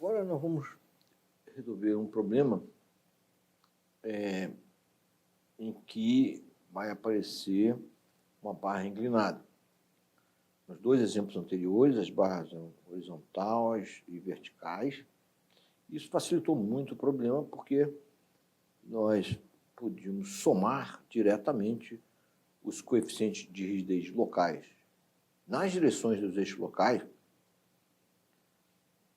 Agora nós vamos resolver um problema em que vai aparecer uma barra inclinada. Nos dois exemplos anteriores, as barras são horizontais e verticais. Isso facilitou muito o problema porque nós podíamos somar diretamente os coeficientes de rigidez locais nas direções dos eixos locais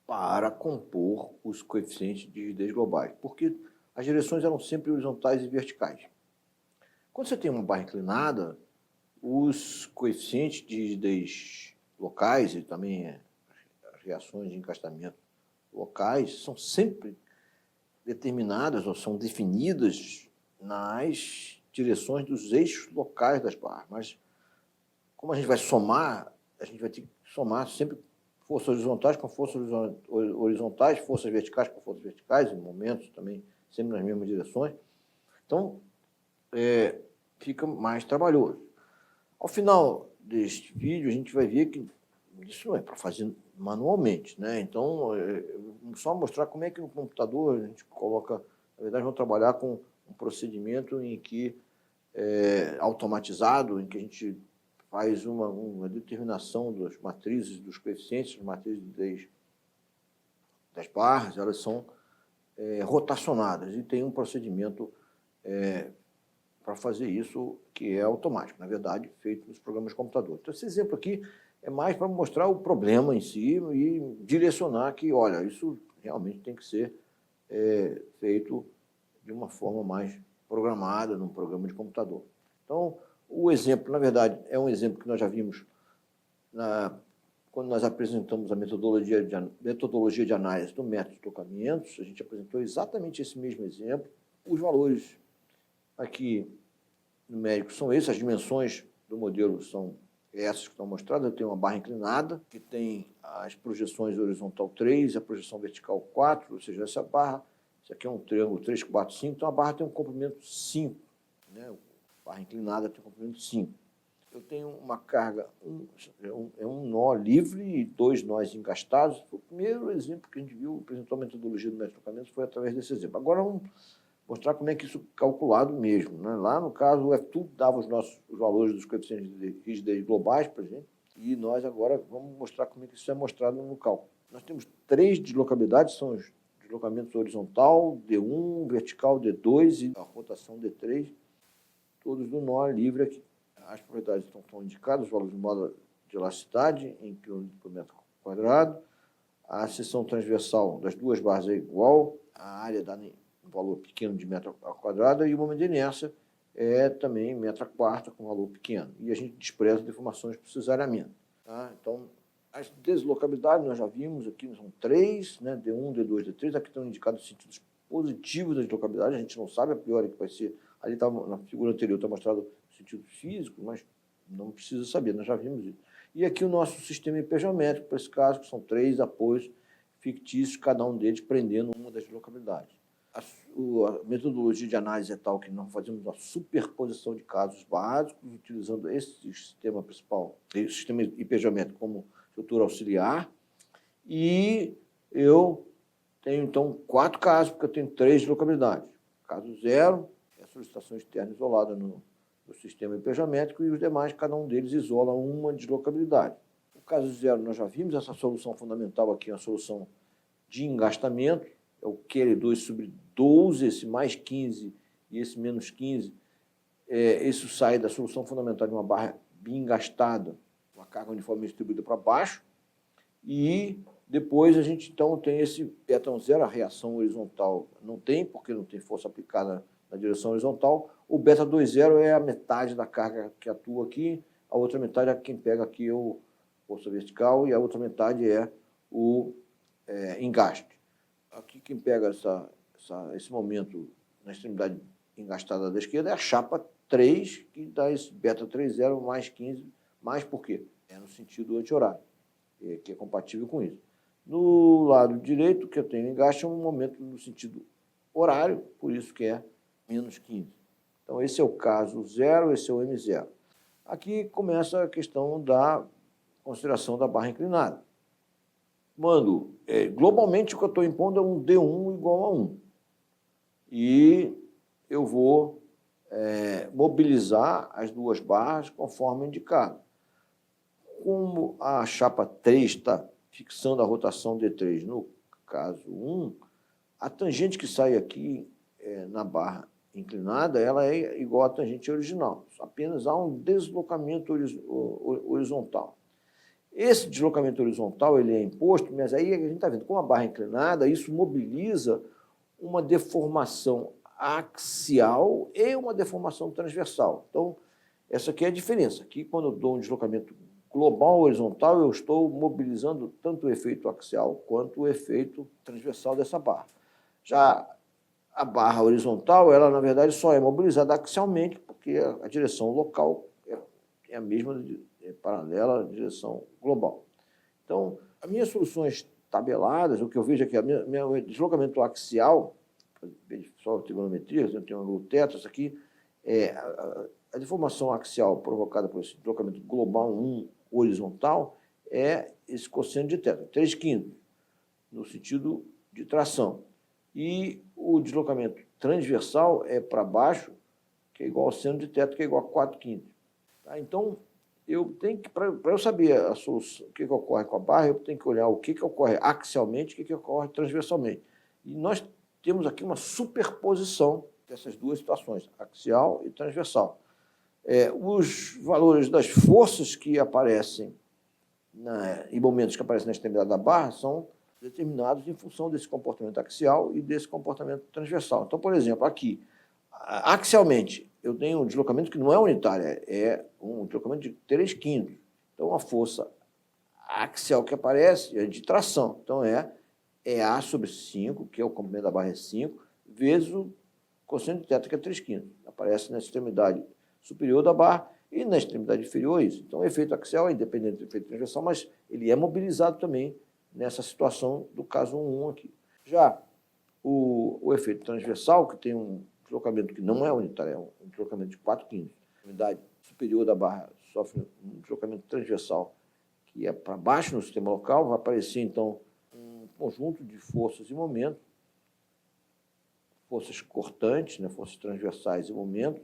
para compor os coeficientes de rigidez globais, porque as direções eram sempre horizontais e verticais. Quando você tem uma barra inclinada, os coeficientes de rigidez locais e também as reações de encastamento locais são sempre determinadas ou são definidas nas direções dos eixos locais das barras. Mas, como a gente vai somar, a gente vai ter que somar sempre forças horizontais com forças horizontais, forças verticais com forças verticais, em momentos também sempre nas mesmas direções. Então, fica mais trabalhoso. Ao final deste vídeo, a gente vai ver que isso não é para fazer manualmente, né? Então, vamos só mostrar como é que no computador a gente coloca, na verdade, vamos trabalhar com um procedimento em que automatizado, em que a gente faz uma determinação das matrizes, dos coeficientes, das matrizes das barras, elas são rotacionadas e tem um procedimento para fazer isso que é automático, na verdade, feito nos programas de computador. Então, esse exemplo aqui é mais para mostrar o problema em si e direcionar que, olha, isso realmente tem que ser feito de uma forma mais programada num programa de computador. Então, o exemplo, na verdade, é um exemplo que nós já vimos quando nós apresentamos a metodologia de análise do método de tocamentos. A gente apresentou exatamente esse mesmo exemplo. Os valores aqui numéricos são esses, as dimensões do modelo são essas que estão mostradas. Eu tenho uma barra inclinada, que tem as projeções horizontal 3 e a projeção vertical 4, ou seja, essa barra, isso aqui é um triângulo 3, 4, 5, então a barra tem um comprimento 5, né? A barra inclinada tem um comprimento 5. Eu tenho uma carga, um nó livre e 2 nós encastados. Foi o primeiro exemplo que a gente viu, apresentou a metodologia do método de tocamentos, foi através desse exemplo. Agora vamos mostrar como é que isso é calculado mesmo, né? Lá, no caso, o F2 dava os valores dos coeficientes de rigidez globais para a gente, e nós agora vamos mostrar como é que isso é mostrado no cálculo. Nós temos 3 deslocabilidades, são os deslocamentos horizontal, D1, vertical, D2 e a rotação D3, todos do nó livre aqui. As propriedades estão indicadas, os valores de mola de elasticidade em kg por metro quadrado, a seção transversal das duas barras é igual, a área dá um valor pequeno de metro quadrado e o momento de inércia é também metro quarta com valor pequeno. E a gente despreza deformações por cesariamento. Tá? Então, as deslocabilidades nós já vimos aqui, são 3, né? D1, D2, D3, aqui estão indicados os sentidos positivos da deslocabilidade, a gente não sabe a priori que vai ser, ali tá, na figura anterior está mostrado o sentido físico, mas não precisa saber, nós já vimos isso. E aqui o nosso sistema hipergeométrico, para esse caso, que são 3 apoios fictícios, cada um deles prendendo uma das deslocabilidades. A metodologia de análise é tal que nós fazemos uma superposição de casos básicos, utilizando esse sistema principal, esse sistema hipergeométrico como estrutura auxiliar, e eu tenho, então, 4 casos, porque eu tenho 3 deslocabilidades. Caso 0 é a solicitação externa isolada no sistema hipergeométrico, e os demais, cada um deles isola uma deslocabilidade. O caso 0, nós já vimos, essa solução fundamental aqui é a solução de engastamento, é o QL2 sobre 12, esse mais 15 e esse menos 15. Isso sai da solução fundamental de uma barra biengastada, uma carga uniforme distribuída para baixo, e depois a gente, então, tem esse beta 0, a reação horizontal não tem, porque não tem força aplicada na direção horizontal. O beta 2,0 é a metade da carga que atua aqui, a outra metade é quem pega aqui o força vertical, e a outra metade é o engaste. Aqui quem pega esse momento na extremidade engastada da esquerda é a chapa 3, que dá esse beta 3,0 mais 15, mais por quê? É no sentido anti-horário, que é compatível com isso. No lado direito, que eu tenho engaste, é um momento no sentido horário, por isso que é menos 15. Então, esse é o caso 0, esse é o M0. Aqui começa a questão da consideração da barra inclinada. Globalmente o que eu estou impondo é um D1 igual a 1. E eu vou mobilizar as duas barras conforme indicado. Como a chapa 3 está fixando a rotação D3 no caso 1, a tangente que sai aqui na barra inclinada, ela é igual à tangente original. Apenas há um deslocamento horizontal. Esse deslocamento horizontal ele é imposto, mas aí a gente está vendo, com a barra inclinada, isso mobiliza uma deformação axial e uma deformação transversal. Então, essa aqui é a diferença. Aqui, quando eu dou um deslocamento global horizontal, eu estou mobilizando tanto o efeito axial quanto o efeito transversal dessa barra. Já a barra horizontal, ela, na verdade, só é mobilizada axialmente, porque a direção local é a mesma, paralela à direção global. Então, as minhas soluções tabeladas, o que eu vejo aqui, meu deslocamento axial, só trigonometria, eu tenho um ângulo θ, isso aqui, a deformação axial provocada por esse deslocamento global 1 horizontal é esse cosseno de θ, 3/5, no sentido de tração. E o deslocamento transversal é para baixo, que é igual ao seno de θ, que é igual a 4/5. Tá? Então, eu tenho que, para eu saber a solução, o que ocorre com a barra, eu tenho que olhar o que ocorre axialmente e o que ocorre transversalmente. E nós temos aqui uma superposição dessas duas situações, axial e transversal. Os valores das forças que aparecem e momentos que aparecem na extremidade da barra são determinados em função desse comportamento axial e desse comportamento transversal. Então, por exemplo, aqui, axialmente, eu tenho um deslocamento que não é unitário, é um deslocamento de 3/5. Então, a força axial que aparece é de tração. Então, é A sobre 5, que é o comprimento da barra é 5, vezes o cosseno de θ, que é 3/5. Aparece na extremidade superior da barra e na extremidade inferior isso. Então, o efeito axial é independente do efeito transversal, mas ele é mobilizado também nessa situação do caso 1 aqui. Já o efeito transversal, que tem um deslocamento que não é unitário, é um deslocamento de 4/5. A extremidade superior da barra sofre um deslocamento transversal que é para baixo no sistema local, vai aparecer, então, um conjunto de forças e momentos, forças cortantes, né, forças transversais e momentos,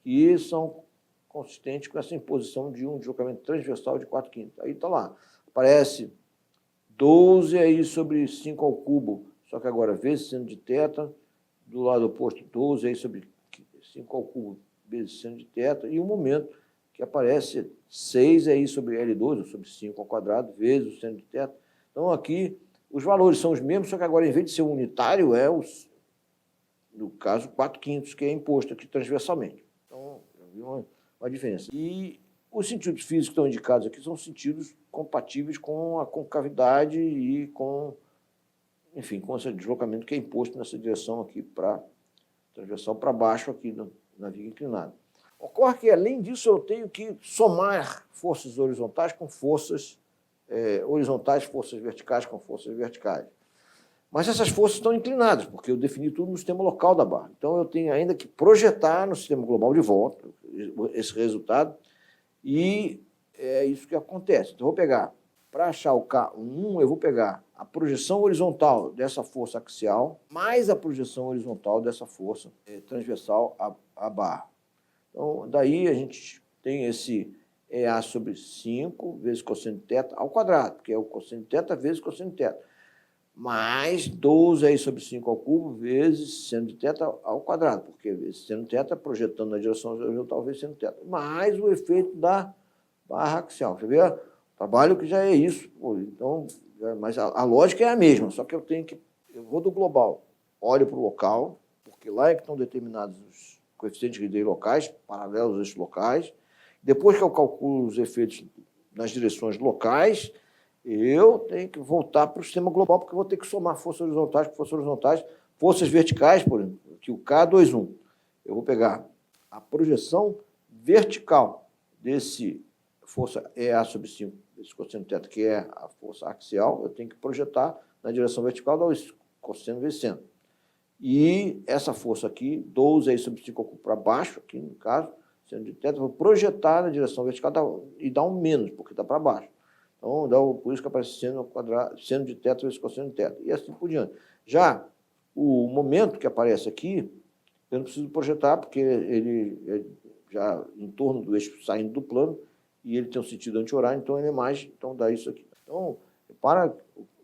que são consistentes com essa imposição de um deslocamento transversal de 4/5. Aí está lá, aparece 12 aí sobre 5 ao cubo, só que agora vezes seno de θ, do lado oposto 12 aí sobre 5 ao cubo vezes seno de θ, e o momento que aparece 6 aí sobre L2, ou sobre 5 ao quadrado, vezes o seno de θ. Então, aqui, os valores são os mesmos, só que agora, em vez de ser unitário, no caso, 4/5, que é imposto aqui transversalmente. Então, já vi uma diferença. E os sentidos físicos que estão indicados aqui são sentidos compatíveis com a concavidade e com, enfim, com esse deslocamento que é imposto nessa direção aqui, transversal para baixo aqui na viga inclinada. Ocorre que, além disso, eu tenho que somar forças horizontais com forças horizontais, forças verticais com forças verticais. Mas essas forças estão inclinadas, porque eu defini tudo no sistema local da barra. Então, eu tenho ainda que projetar no sistema global de volta esse resultado, e é isso que acontece. Então, eu vou pegar, para achar o K1, eu vou pegar a projeção horizontal dessa força axial, mais a projeção horizontal dessa força transversal à barra. Então, daí a gente tem esse EA sobre 5 vezes cosseno de θ ao quadrado, que é o cosseno de θ vezes cosseno de θ, mais 12 aí sobre 5 ao cubo vezes seno de θ ao quadrado, porque esse seno de θ projetando na direção horizontal vezes seno de θ, mais o efeito da barra axial. Você vê o trabalho que já é isso. Então, mas a lógica é a mesma, só que eu vou do global, olho para o local, porque lá é que estão determinados os coeficientes de Rydberg locais, paralelos a esses locais. Depois que eu calculo os efeitos nas direções locais, eu tenho que voltar para o sistema global, porque eu vou ter que somar forças horizontais com forças horizontais, forças verticais, por exemplo, que o K21. Eu vou pegar a projeção vertical desse força EA sobre 5, esse cosseno de θ, que é a força axial, eu tenho que projetar na direção vertical, dar o cosseno vezes seno. E essa força aqui, 12 aí sobre 5 para baixo, aqui no caso, seno de θ, vou projetar na direção vertical e dar um menos, porque está para baixo. Então, por isso que aparece seno quadrado, seno de θ vezes cosseno de θ, e assim por diante. Já o momento que aparece aqui, eu não preciso projetar, porque ele é já em torno do eixo saindo do plano, e ele tem um sentido anti-horário, então ele é mais, então dá isso aqui. Então, para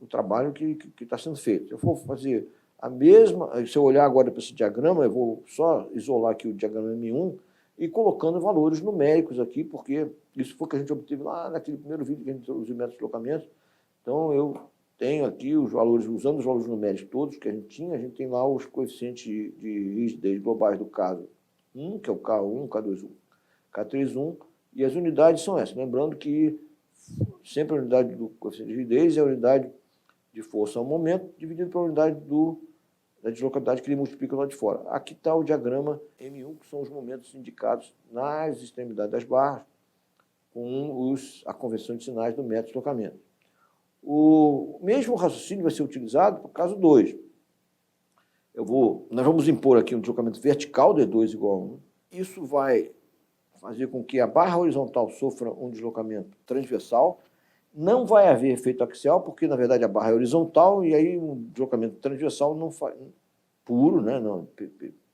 o trabalho que está sendo feito. Eu vou fazer a mesma, se eu olhar agora para esse diagrama, eu vou só isolar aqui o diagrama M1 e colocando valores numéricos aqui, porque isso foi o que a gente obteve lá naquele primeiro vídeo que a gente introduziu métodos de deslocamento. Então, eu tenho aqui os valores, usando os valores numéricos todos que a gente tem lá os coeficientes de rigidez globais do caso 1, que é o K1, K21, K31, e as unidades são essas. Lembrando que sempre a unidade do coeficiente de rigidez é a unidade de força ao momento, dividido pela unidade da deslocabilidade que ele multiplica lá de fora. Aqui está o diagrama M1, que são os momentos indicados nas extremidades das barras, com a conversão de sinais do método de deslocamento. O mesmo raciocínio vai ser utilizado para o caso 2. Nós vamos impor aqui um deslocamento vertical de 2 igual a 1. Isso vai fazer com que a barra horizontal sofra um deslocamento transversal. Não vai haver efeito axial, porque, na verdade, a barra é horizontal, e aí um deslocamento transversal não faz puro, né? Não,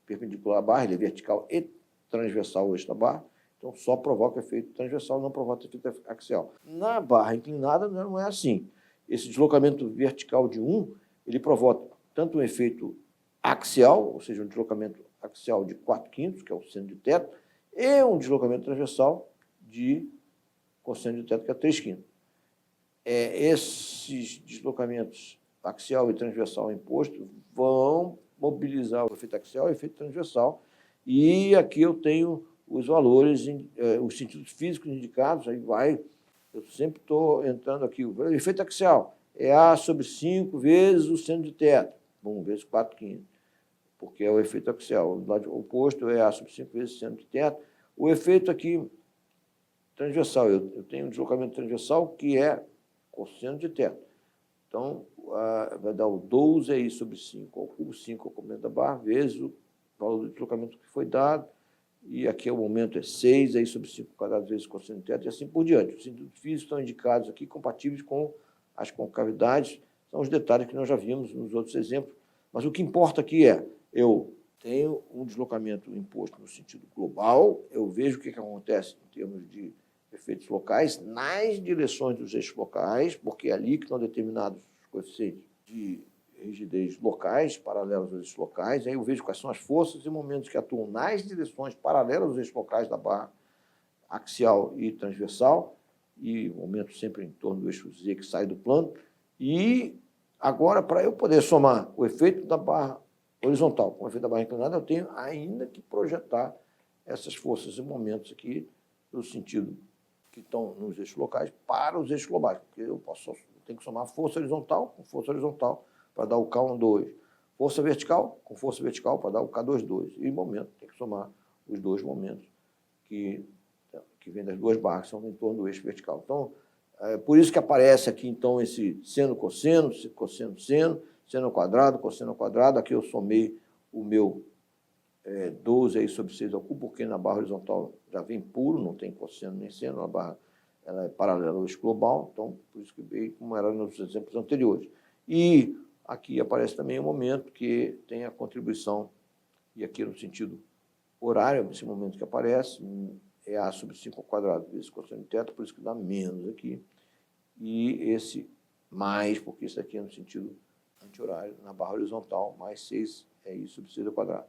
perpendicular à barra, ele é vertical e transversal ao eixo da barra, então só provoca efeito transversal, não provoca efeito axial. Na barra inclinada não é assim. Esse deslocamento vertical de 1, ele provoca tanto um efeito axial, ou seja, um deslocamento axial de 4/5, que é o seno de θ, e um deslocamento transversal de cosseno de θ, que é 3/5. Esses deslocamentos axial e transversal imposto vão mobilizar o efeito axial e o efeito transversal, e aqui eu tenho os valores, os sentidos físicos indicados, eu sempre estou entrando aqui, o efeito axial é A sobre 5 vezes o seno de θ, 1 vezes 4/5, porque é o efeito axial. O lado oposto é A sobre 5 vezes o seno de θ. O efeito aqui transversal, eu tenho um deslocamento transversal que é cosseno de θ. Então, vai dar o 12 sobre 5 ao cubo, 5 ao complemento da barra, vezes o valor do deslocamento que foi dado, e aqui o momento é 6 sobre 5 quadrado vezes cosseno de θ, e assim por diante. Os sentidos físicos estão indicados aqui, compatíveis com as concavidades, são os detalhes que nós já vimos nos outros exemplos, mas o que importa aqui é, eu tenho um deslocamento imposto no sentido global, eu vejo o que acontece em termos de efeitos locais nas direções dos eixos locais, porque é ali que estão determinados os coeficientes de rigidez locais, paralelos aos eixos locais, aí eu vejo quais são as forças e momentos que atuam nas direções paralelas aos eixos locais da barra axial e transversal, e momento sempre em torno do eixo Z que sai do plano, e agora, para eu poder somar o efeito da barra horizontal com o efeito da barra inclinada, eu tenho ainda que projetar essas forças e momentos aqui no sentido que estão nos eixos locais para os eixos globais, porque eu tenho que somar força horizontal com força horizontal para dar o K12, força vertical com força vertical para dar o K22, e momento, tem que somar os dois momentos que vêm das duas barras, que são em torno do eixo vertical. Então, por isso que aparece aqui, então, esse seno, cosseno, cosseno, seno, seno ao quadrado, aqui eu somei o meu 12 sobre 6 ao cubo, porque na barra horizontal já vem puro, não tem cosseno nem seno, a barra ela é paralela ao eixo global, então, por isso que veio como era nos exemplos anteriores. E aqui aparece também o momento que tem a contribuição, e aqui no sentido horário, esse momento que aparece, é A sobre 5 ao quadrado vezes cosseno de θ, por isso que dá menos aqui, e esse mais, porque isso aqui é no sentido anti-horário, na barra horizontal, mais 6 é I sobre 6 ao quadrado.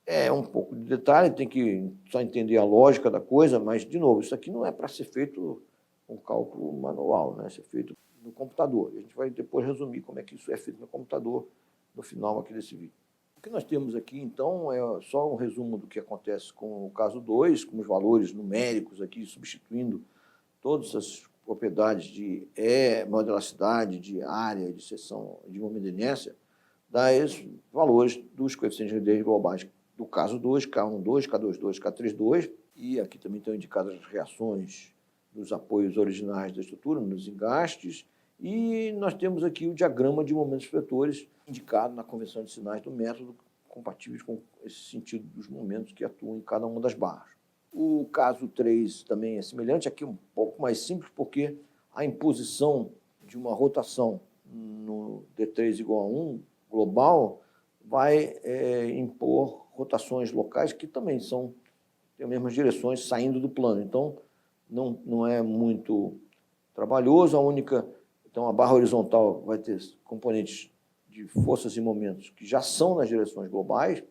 É um pouco de detalhe, tem que só entender a lógica da coisa, mas, de novo, isso aqui não é para ser feito com cálculo manual, né? Isso é feito no computador. A gente vai depois resumir como é que isso é feito no computador no final aqui desse vídeo. O que nós temos aqui, então, é só um resumo do que acontece com o caso 2, com os valores numéricos aqui, substituindo todas as propriedades de modularidade, de área, de seção, de momento de inércia, dá esses valores dos coeficientes de rigidez globais do caso 2, K12, K22, K32, e aqui também estão indicadas as reações dos apoios originais da estrutura, nos engastes, e nós temos aqui o diagrama de momentos vetores indicado na convenção de sinais do método, compatíveis com esse sentido dos momentos que atuam em cada uma das barras. O caso 3 também é semelhante, aqui um pouco mais simples, porque a imposição de uma rotação no D3 igual a 1 global vai impor rotações locais que também têm as mesmas direções saindo do plano. Então, não é muito trabalhoso. Então, a barra horizontal vai ter componentes de forças e momentos que já são nas direções globais,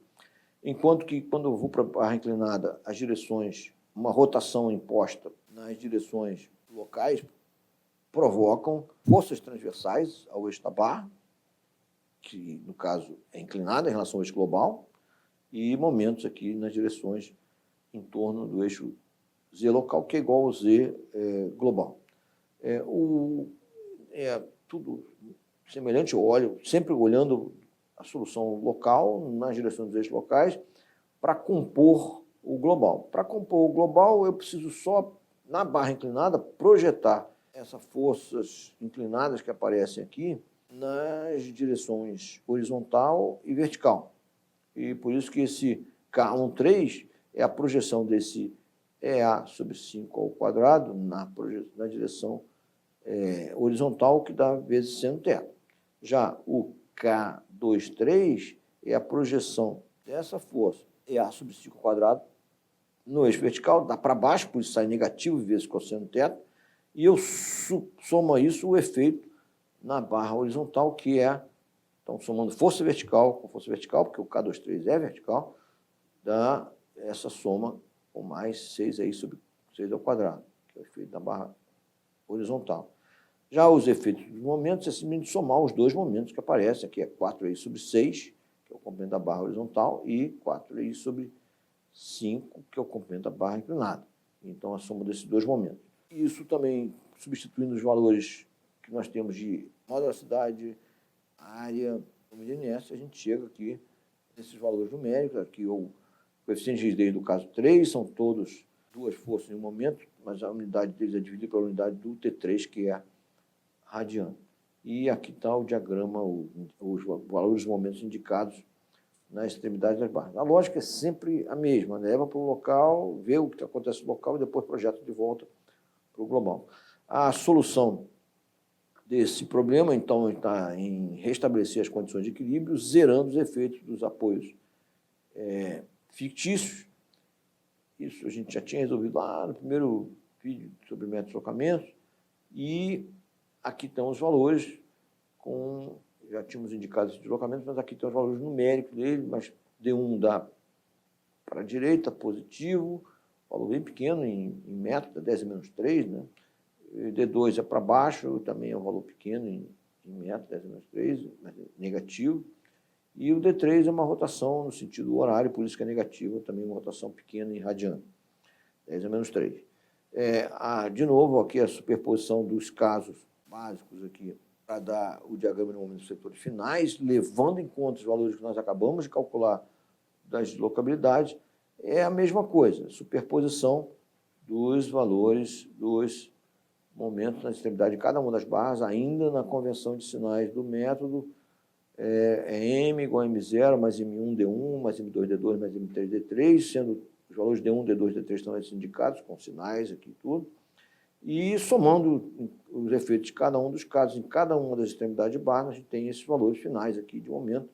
enquanto que, quando eu vou para a barra inclinada, as direções, uma rotação imposta nas direções locais, provocam forças transversais ao eixo da barra, que, no caso, é inclinada em relação ao eixo global, e momentos aqui nas direções em torno do eixo Z local, que é igual ao Z global. Tudo semelhante, eu olho sempre olhando a solução local nas direções dos eixos locais para compor o global. Para compor o global, eu preciso só, na barra inclinada, projetar essas forças inclinadas que aparecem aqui nas direções horizontal e vertical. E por isso que esse K13 é a projeção desse EA sobre 5 ao quadrado na direção horizontal, que dá vezes seno θ. Já o K23 é a projeção dessa força EA sobre 5 ao quadrado no eixo vertical, dá para baixo, por isso sai negativo vezes cosseno θ, e eu somo a isso o efeito na barra horizontal, que é, então, somando força vertical com força vertical, porque o K23 é vertical, dá essa soma com mais 6 aí sobre 6 ao quadrado, que é o efeito da barra horizontal. Já os efeitos dos momentos é simplesmente somar os dois momentos que aparecem, aqui é 4i sobre 6, que é o comprimento da barra horizontal, e 4i sobre 5, que é o comprimento da barra inclinada. Então, a soma desses dois momentos. Isso também, substituindo os valores que nós temos de modularidade, área, homogeneidade, a gente chega aqui nesses valores numéricos. Aqui o coeficiente de rigidez do caso 3 são todos duas forças em um momento, mas a unidade deles é dividida pela unidade do T3, que é radiano. E aqui está o diagrama, os valores dos momentos indicados na extremidade das barras. A lógica é sempre a mesma, leva para o local, vê o que acontece no local e depois projeta de volta para o global. A solução desse problema, então, está em restabelecer as condições de equilíbrio, zerando os efeitos dos apoios fictícios. Isso a gente já tinha resolvido lá no primeiro vídeo sobre método de deslocamento. E aqui estão os valores, já tínhamos indicado esse deslocamento, mas aqui estão os valores numéricos dele, mas D1 dá para a direita, positivo, valor bem pequeno em metro, 10 a menos 3, né? D2 é para baixo, também é um valor pequeno em metro, 10 a menos 3, mas é negativo. E o D3 é uma rotação no sentido horário, por isso que é negativo, também uma rotação pequena em radiano, 10 a menos 3. De novo, aqui a superposição dos casos básicos aqui para dar o diagrama no momento dos setores finais, levando em conta os valores que nós acabamos de calcular das deslocabilidades, é a mesma coisa, superposição dos valores dos momentos na extremidade de cada uma das barras, ainda na convenção de sinais do método, M igual a M0 mais M1, D1, mais M2, D2, mais M3, D3, sendo os valores D1, D2, D3 estão indicados, com sinais aqui e tudo, e somando os efeitos de cada um dos casos, em cada uma das extremidades de barra, a gente tem esses valores finais aqui de momento,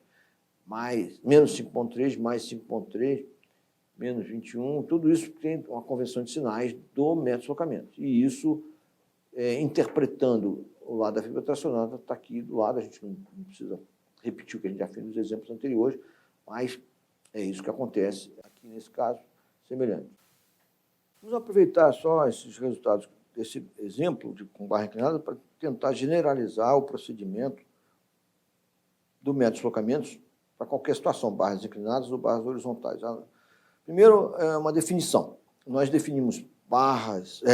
menos 5,3, mais 5,3, menos 21, tudo isso tem uma convenção de sinais do método de deslocamento. E isso, interpretando o lado da fibra tracionada, está aqui do lado, a gente não precisa repetir o que a gente já fez nos exemplos anteriores, mas é isso que acontece aqui nesse caso semelhante. Vamos aproveitar só esses resultados desse exemplo com barra inclinada para tentar generalizar o procedimento do método de deslocamentos para qualquer situação, barras inclinadas ou barras horizontais. Primeiro, uma definição. Nós definimos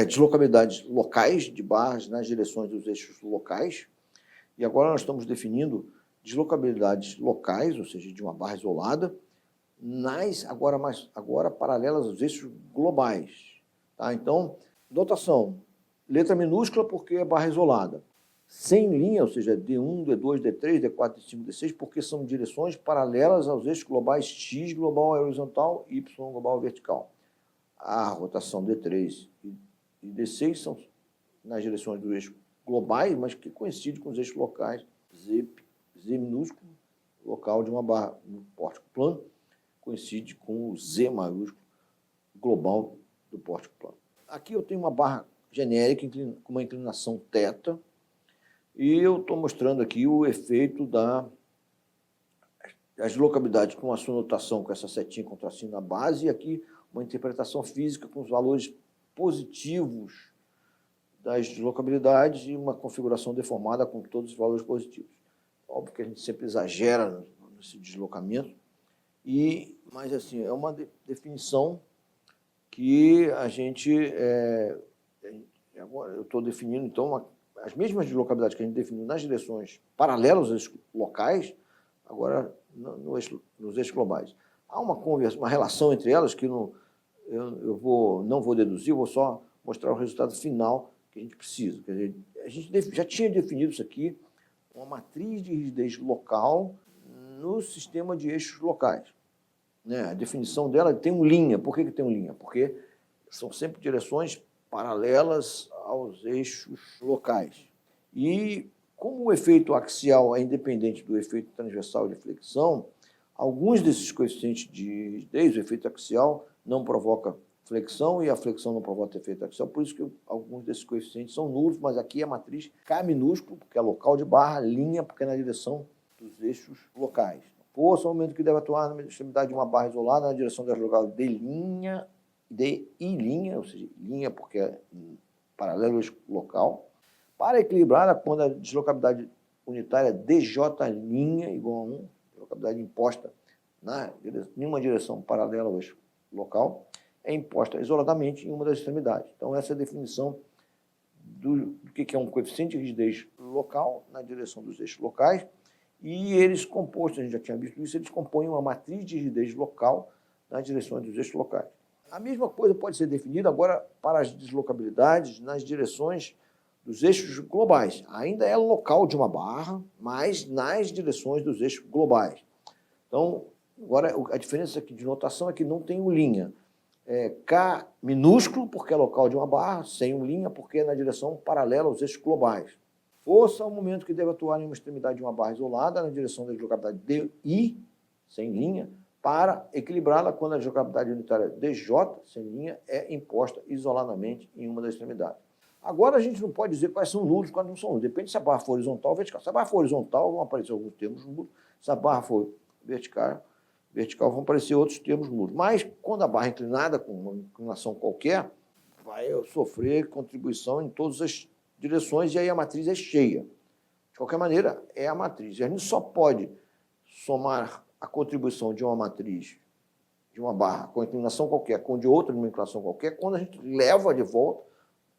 deslocabilidades locais de barras nas direções dos eixos locais, e agora nós estamos definindo deslocabilidades locais, ou seja, de uma barra isolada, agora paralelas aos eixos globais. Tá? Então, notação, letra minúscula porque é barra isolada. Sem linha, ou seja, D1, D2, D3, D4, D5, D6, porque são direções paralelas aos eixos globais X global horizontal, Y global vertical. A rotação D3 e D6 são nas direções do eixo globais, mas que coincidem com os eixos locais, Z minúsculo, local de uma barra no pórtico plano, coincide com o Z maiúsculo, global do pórtico plano. Aqui eu tenho uma barra genérica com uma inclinação θ, e eu estou mostrando aqui o efeito das deslocabilidades com a sua notação, com essa setinha com tracinho na base, e aqui uma interpretação física com os valores positivos das deslocabilidades e uma configuração deformada com todos os valores positivos. Óbvio que a gente sempre exagera nesse deslocamento, mas assim, é uma definição que a gente... agora eu estou definindo, então, as mesmas deslocabilidades que a gente definiu nas direções paralelas aos eixos locais, agora nos eixos globais. Há uma relação entre elas que não vou deduzir, eu vou só mostrar o resultado final que a gente precisa. Quer dizer, a gente já tinha definido isso aqui, uma matriz de rigidez local no sistema de eixos locais. Né? A definição dela tem um linha. Por que tem um linha? Porque são sempre direções paralelas aos eixos locais. E como o efeito axial é independente do efeito transversal de flexão, alguns desses coeficientes de rigidez, o efeito axial não provoca flexão e a flexão não provoca efeito axial, por isso que alguns desses coeficientes são nulos, mas aqui a matriz K minúsculo, porque é local de barra, linha, porque é na direção dos eixos locais. Força, o momento que deve atuar na extremidade de uma barra isolada na direção das locais de linha, de I linha, ou seja, linha porque é paralelo ao eixo local, para equilibrar quando a deslocabilidade unitária DJ' igual a 1, deslocabilidade imposta em uma direção paralela ao eixo local, é imposta isoladamente em uma das extremidades. Então, essa é a definição do que é um coeficiente de rigidez local na direção dos eixos locais, e eles compostos, a gente já tinha visto isso, eles compõem uma matriz de rigidez local nas direções dos eixos locais. A mesma coisa pode ser definida agora para as deslocabilidades nas direções dos eixos globais. Ainda é local de uma barra, mas nas direções dos eixos globais. Então, agora a diferença aqui de notação é que não tem linha. K minúsculo, porque é local de uma barra, sem linha, porque é na direção paralela aos eixos globais. Força, ao momento que deve atuar em uma extremidade de uma barra isolada, na direção da deslocabilidade DI, sem linha, para equilibrá-la quando a deslocabilidade unitária DJ, sem linha, é imposta isoladamente em uma das extremidades. Agora a gente não pode dizer quais são nulos e quais não são nulos. Depende se a barra for horizontal ou vertical. Se a barra for horizontal, vão aparecer alguns termos nulos. Se a barra for vertical vão aparecer outros termos nulos. Mas, quando a barra é inclinada, com uma inclinação qualquer, vai sofrer contribuição em todas as direções e aí a matriz é cheia. De qualquer maneira, é a matriz. E a gente só pode somar a contribuição de uma matriz, de uma barra, com inclinação qualquer, com de outra numa inclinação qualquer, quando a gente leva de volta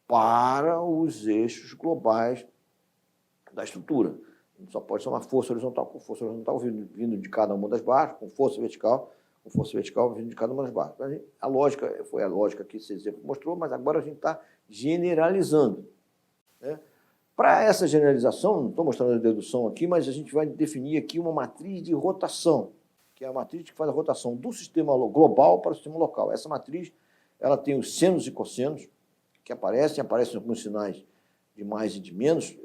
para os eixos globais da estrutura. A gente só pode somar força horizontal com força horizontal vindo de cada uma das barras, com força vertical vindo de cada uma das barras. A lógica foi a lógica que esse exemplo mostrou, mas agora a gente está generalizando. Né? Para essa generalização, não estou mostrando a dedução aqui, mas a gente vai definir aqui uma matriz de rotação, que é a matriz que faz a rotação do sistema global para o sistema local. Essa matriz ela tem os senos e cossenos que aparecem alguns sinais de mais e de menos.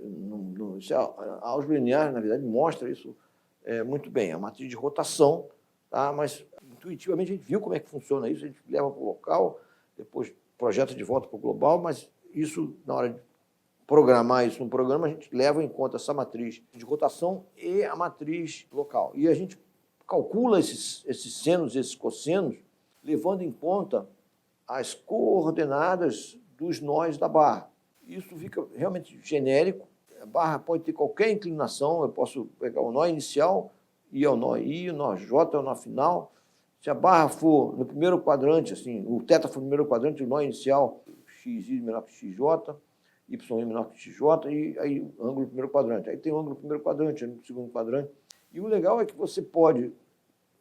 A álgebra linear, na verdade, mostra isso muito bem. A matriz de rotação, tá? Mas intuitivamente a gente viu como é que funciona isso, a gente leva para o local, depois projeta de volta para o global, mas isso, na hora de programar isso no programa, a gente leva em conta essa matriz de rotação e a matriz local. E a gente calcula esses senos e esses cossenos, levando em conta as coordenadas dos nós da barra. Isso fica realmente genérico. A barra pode ter qualquer inclinação, eu posso pegar o nó inicial, I é o nó I, o nó J é o nó final. Se a barra for no primeiro quadrante, assim, o θ for no primeiro quadrante, o nó inicial, XI menor que XJ, YI menor que XJ, e aí o ângulo no primeiro quadrante. Aí tem o ângulo no primeiro quadrante, no segundo quadrante. E o legal é que você pode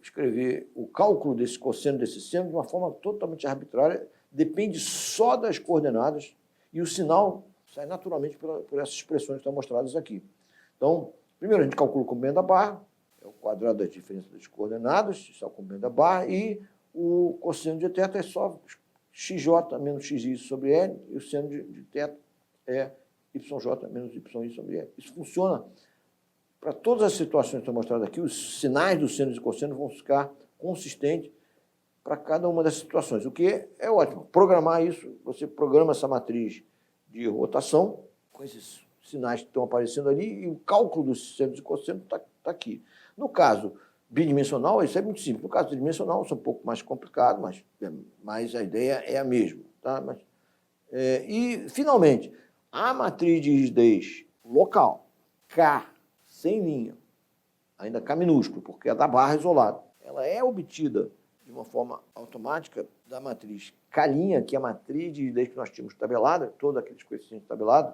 escrever o cálculo desse cosseno, desse seno, de uma forma totalmente arbitrária, depende só das coordenadas, e o sinal sai naturalmente por essas expressões que estão mostradas aqui. Então, primeiro a gente calcula o comprimento da barra, é o quadrado da diferença das coordenadas, isso é o comprimento da barra, e o cosseno de θ é só XJ menos XI sobre L, e o seno de θ é YJ menos YI sobre E. Isso funciona para todas as situações que estão mostradas aqui. Os sinais dos senos e cossenos vão ficar consistentes para cada uma das situações, o que é ótimo. Programar isso, você programa essa matriz de rotação com esses sinais que estão aparecendo ali e o cálculo dos senos e cossenos está aqui. No caso bidimensional, isso é muito simples. No caso tridimensional, isso é um pouco mais complicado, mas a ideia é a mesma. Tá? E, finalmente, a matriz de rigidez local, K, sem linha, ainda K minúsculo, porque é da barra isolada, ela é obtida de uma forma automática da matriz K', que é a matriz de rigidez que nós tínhamos tabelada, todos aqueles coeficientes tabelados,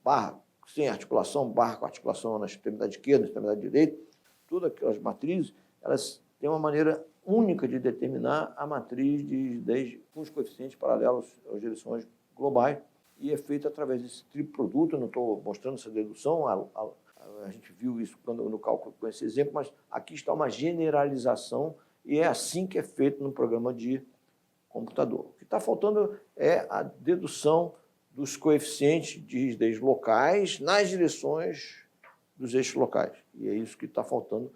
barra sem articulação, barra com articulação na extremidade esquerda, na extremidade direita, todas aquelas matrizes, elas têm uma maneira única de determinar a matriz de rigidez com os coeficientes paralelos às direções globais, e é feito através desse triplo produto. Eu não estou mostrando essa dedução, a gente viu isso no cálculo com esse exemplo, mas aqui está uma generalização, e é assim que é feito no programa de computador. O que está faltando é a dedução dos coeficientes de rigidez locais nas direções dos eixos locais. E é isso que está faltando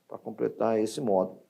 para completar esse módulo.